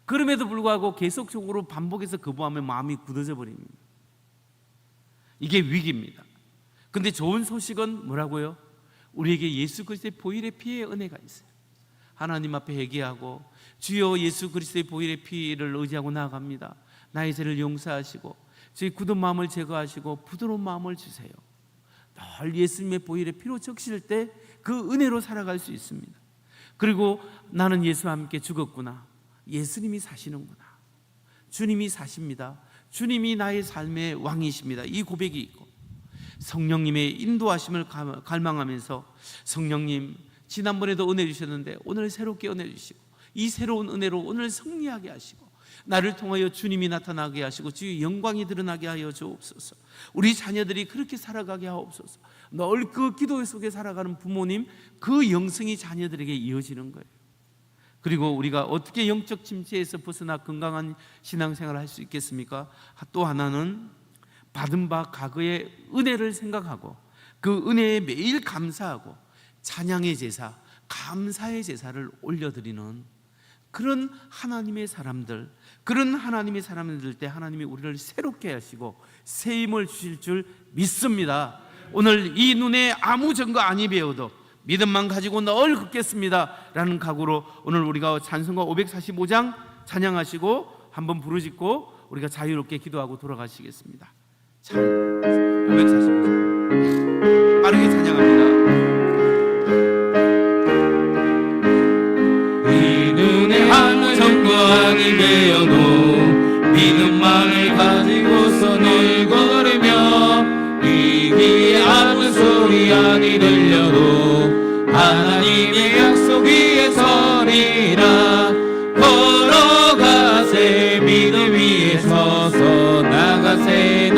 B: 그럼에도 불구하고 계속적으로 반복해서 거부하면 마음이 굳어져 버립니다. 이게 위기입니다. 근데 좋은 소식은 뭐라고요? 우리에게 예수 그리스도의 보혈의 피의 은혜가 있어요. 하나님 앞에 회개하고 주여 예수 그리스도의 보혈의 피를 의지하고 나아갑니다. 나의 죄를 용서하시고 저희 굳은 마음을 제거하시고 부드러운 마음을 주세요. 늘 예수님의 보혈의 피로 적실 때 그 은혜로 살아갈 수 있습니다. 그리고 나는 예수와 함께 죽었구나. 예수님이 사시는구나. 주님이 사십니다. 주님이 나의 삶의 왕이십니다. 이 고백이 있고 성령님의 인도하심을 갈망하면서 성령님 지난번에도 은혜 주셨는데 오늘 새롭게 은혜 주시고 이 새로운 은혜로 오늘 승리하게 하시고 나를 통하여 주님이 나타나게 하시고 주의 영광이 드러나게 하여 주옵소서. 우리 자녀들이 그렇게 살아가게 하옵소서. 늘 그 기도 속에 살아가는 부모님 그 영성이 자녀들에게 이어지는 거예요. 그리고 우리가 어떻게 영적 침체에서 벗어나 건강한 신앙생활을 할 수 있겠습니까? 또 하나는 받은 바 과거의 은혜를 생각하고 그 은혜에 매일 감사하고 찬양의 제사, 감사의 제사를 올려드리는 그런 하나님의 사람들, 그런 하나님의 사람들 될 때 하나님이 우리를 새롭게 하시고 새 힘을 주실 줄 믿습니다. 오늘 이 눈에 아무 증거 아니 배워도 믿음만 가지고 늘 걷겠습니다 라는 각오로 오늘 우리가 찬송가 545장 찬양하시고 한번 부르짖고 우리가 자유롭게 기도하고 돌아가시겠습니다. 545장 빠르게 찬양합니다.
C: 이 눈에 아무 정권이 되어도 믿음만을 가지고서 늘 걸으며 이 귀에 아무 소리 아니 들려도 하나님의 약속 위에 서리라. 걸어가세 믿음 위에 서서 나가세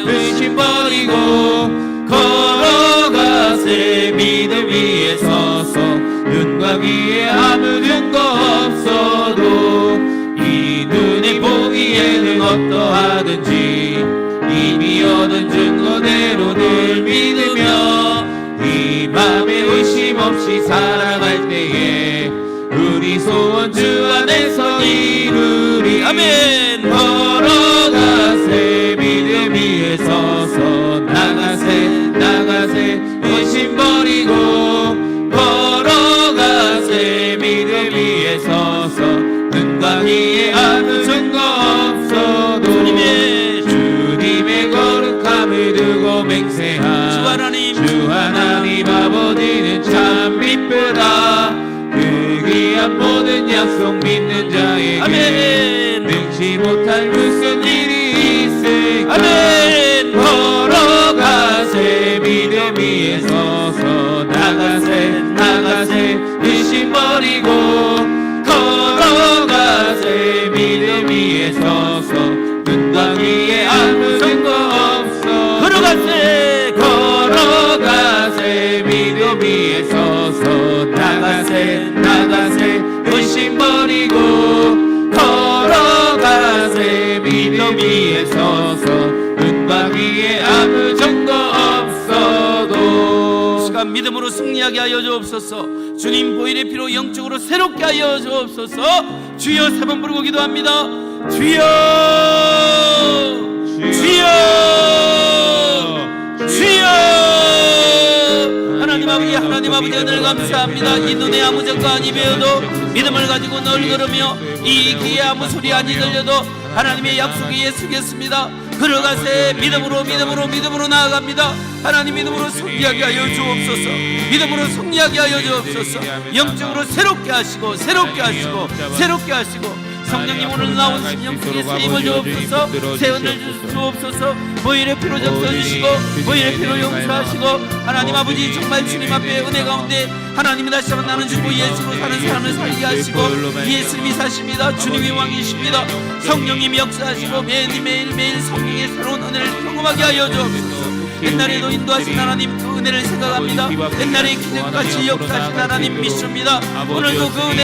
C: 의심 버리고 걸어가세 믿음 위에 서서 눈과 귀에 아무 증거 없어 어떠하든지 이미 얻은 증거대로 늘 믿으며 이 맘에 의심 없이 살아갈 때에 우리 소원 주 안에서 이루리.
B: 아멘.
C: 걸어가세 믿음 위에 서서 나가세 의심 버리고 걸어가세 믿음 위에 서서 눈과 귀에 아무 증거 없어도 주님의 거룩함을 두고 맹세한 주 하나님 아버지는 참 미쁘다. 그 귀한 모든 약속 믿는 자에게
B: 아멘.
C: 능치 못할 무슨 일이 있을까.
B: 아멘.
C: 걸어가세 믿음 위에 서서 나가세 의심 버리고 걸어가세 믿음 위에 서서 눈과 귀에 아무 증거 없어 걸어가세 믿음 위에 서서 나가세 의심 버리고 걸어가세 믿음 위에 서서 눈과 귀에 아무 증거 없어도.
B: 시간 믿음으로 승리하게 하여 주옵소서. 주님 보혈의 피로 영적으로 새롭게 하여 주옵소서. 주여 세 번 부르고 기도합니다. 주여 주여 주여. 하나님 아버지 오늘 감사합니다. 이 눈에 아무 증거 아니 배어도 믿음을 가지고 널 걸으며 이 귀에 아무 소리 아니 들려도 하나님의 약속 위에 서겠습니다. 걸어가세 믿음으로 나아갑니다. 하나님 믿음으로 승리하게 하여 주옵소서. 믿음으로 승리하게 하여 주옵소서. 영적으로 새롭게 하시고 성령님 오늘 나온 심령 속에 세임을 주옵소서. 세운을 주옵소서. 보혈의 피로 적셔주시고 보혈의 피로 용서하시고 하나님 아버지 정말 주님 앞에 은혜 가운데 하나님이 다시 한번 나는 주고 예수로 사는 사람을 살게 하시고 예수님이 사십니다. 주님이 왕이십니다. 성령님이 역사하시고 매일 성령의 새로운 은혜를 경험하게 하여 주옵소서. 옛날에도 인도하신 하나님 그 은혜를 생각합니다. 옛날에 기적같이 역사하신 하나님 믿습니다. 오늘도 그 은혜